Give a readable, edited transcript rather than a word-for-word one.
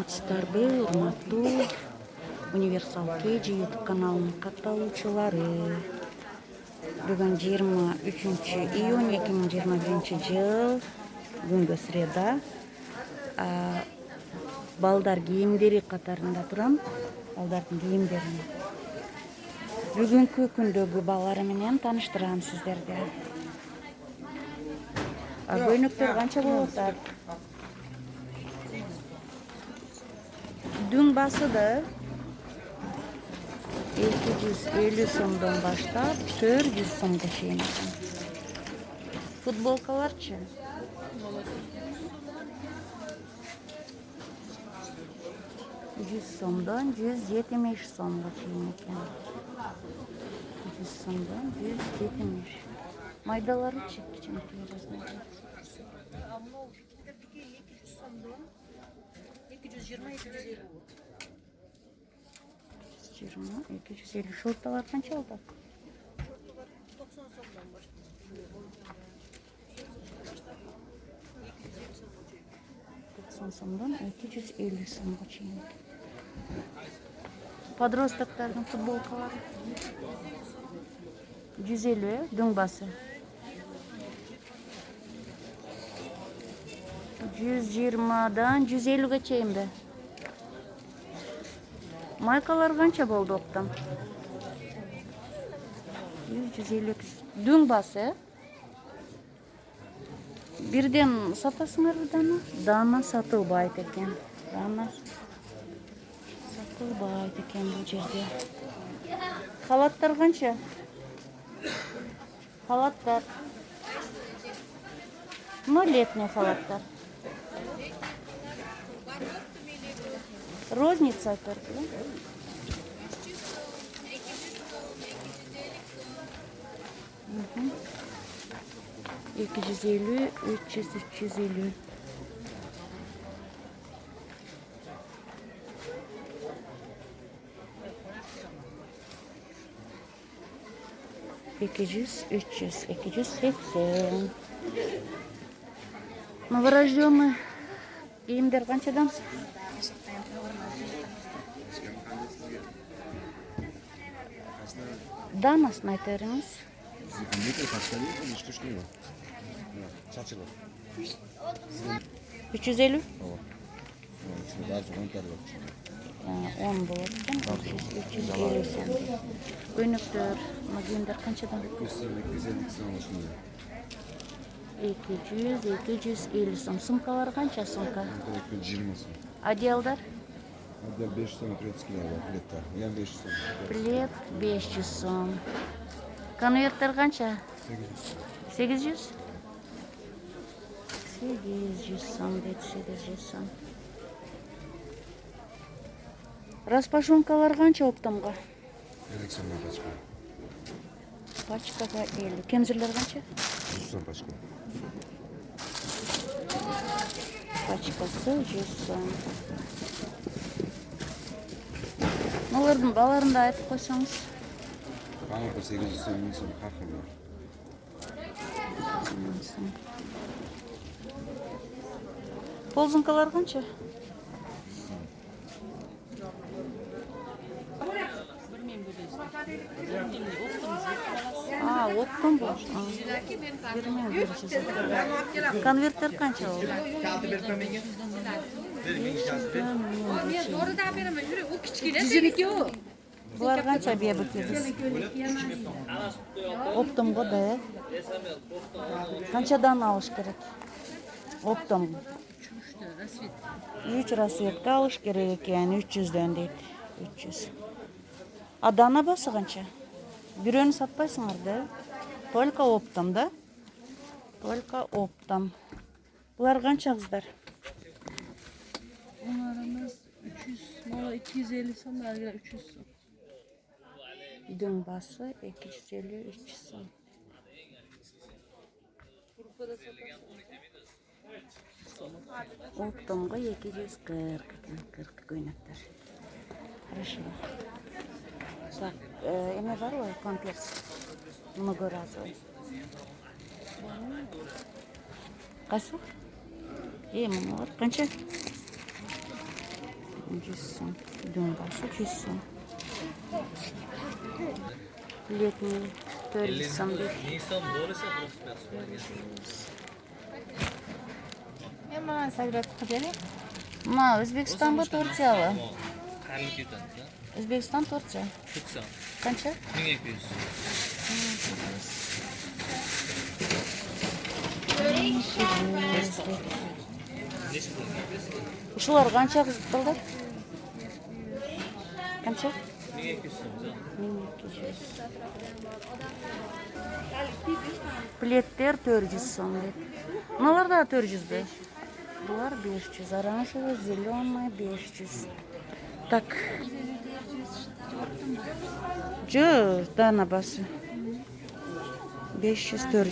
Саламатсыздарбы, урматтуу Универсал KG YouTube каналынын катталуучулары. Бүгүн 23-июнь 2021 күнгө среда. Балдар кийимдери катарында турам. Балдардын кийимдерин бүгүнкү күндөгү балары менен тааныштырам сиздерди. Көйнөктөр канча болуп атат? Дүң басы да 250 сомдон баштап 400 сомго чейин экен. Футболкаларчы 100 сомдон 170 сомго чейин экен. 100 сомдон 170. Майдаларычы кичинекей размерде. 200 сомдон 220-250 болот. 250. Шортталар канча болот? Шорттолор 90 сомдон баштап. 90 сомдон 250 сомго чейин. Подростоктардын футболкалары 150, дүң басы 120дан 150ге чейинби? Майкалар канча болду оптом? 150. Дүң басы. Бирден сатасыңарбы дана? Дана сатылбайт экен. Дана сатылбайт экен бул жерде. Халаттар канча? Халаттар. Летний халаттар. Розница айтат, да? 250, 300, 350. $200, 300, 280. Новорожденный кийимдер канчадан? Данасын айта бериңиз. 350? 10 болот экен. 350 сом. Көйнөктөр, кийимдер канчадан? 200, 250 сом. Сумкалар канча сумка? 20 сом. Одеялдар? Одел 500 сом, 30 кг, плиттер. Ям 500 сом. Плед 500 сом. Конверттер канча? 800? 800 сом, дейт, 800 сом. Распашонкалар канча оптомго? 50 сомдон пачка. Пачкага 50. Кемзирлер канча? 100 сом пачка. Пачкасы 100 сом. Алардын баларын да айтып койсоңуз. Камыр 800 сом, 1000 сом, каркы бар. Ползункалар канча? Оптом болуш. Конверттер канча болду? Мен оруда беремин, жүрө, о кичкене экен о. Булар канча бебекебиз? Оптомго да, канчадан алыш керек? Оптом. 3 рассветка алыш керек экен, 300дөн дейт. 300. Дана басы канча? Бирөөнү сатпайсыңар да? Только оптом, да? Только оптом. Булар канча кыздар? Onlarımız 300, mola 250 som, algıra 300 som. Дүң басы 250, 300 сом. Оптомго 240 экен, 40 көйнөктөр. Хорошо. Так, эме барбы? Комплекс. Многоразовый. Кайсы? Мыналар канча? 100 сом. Dümbası 100 сом. Летний 400 сом дейді. Nisan doğrusu burası. Мен маған сәбират қыдыры. Мына Өзбекстан ба Турцияға? Қарлы кетеді, да? Өзбекстан, Турция. Tutsan. Қанша? 1200. Неше болды? Ушулар қанша қылды? Қанша? 1200 сом, да. 1200. Плеттер 400 сом дейді. Мыналар да 400 бе? Бұлар 500. Оранжевый, зеленый 500. Так. Жо, дана басы. 500, 400.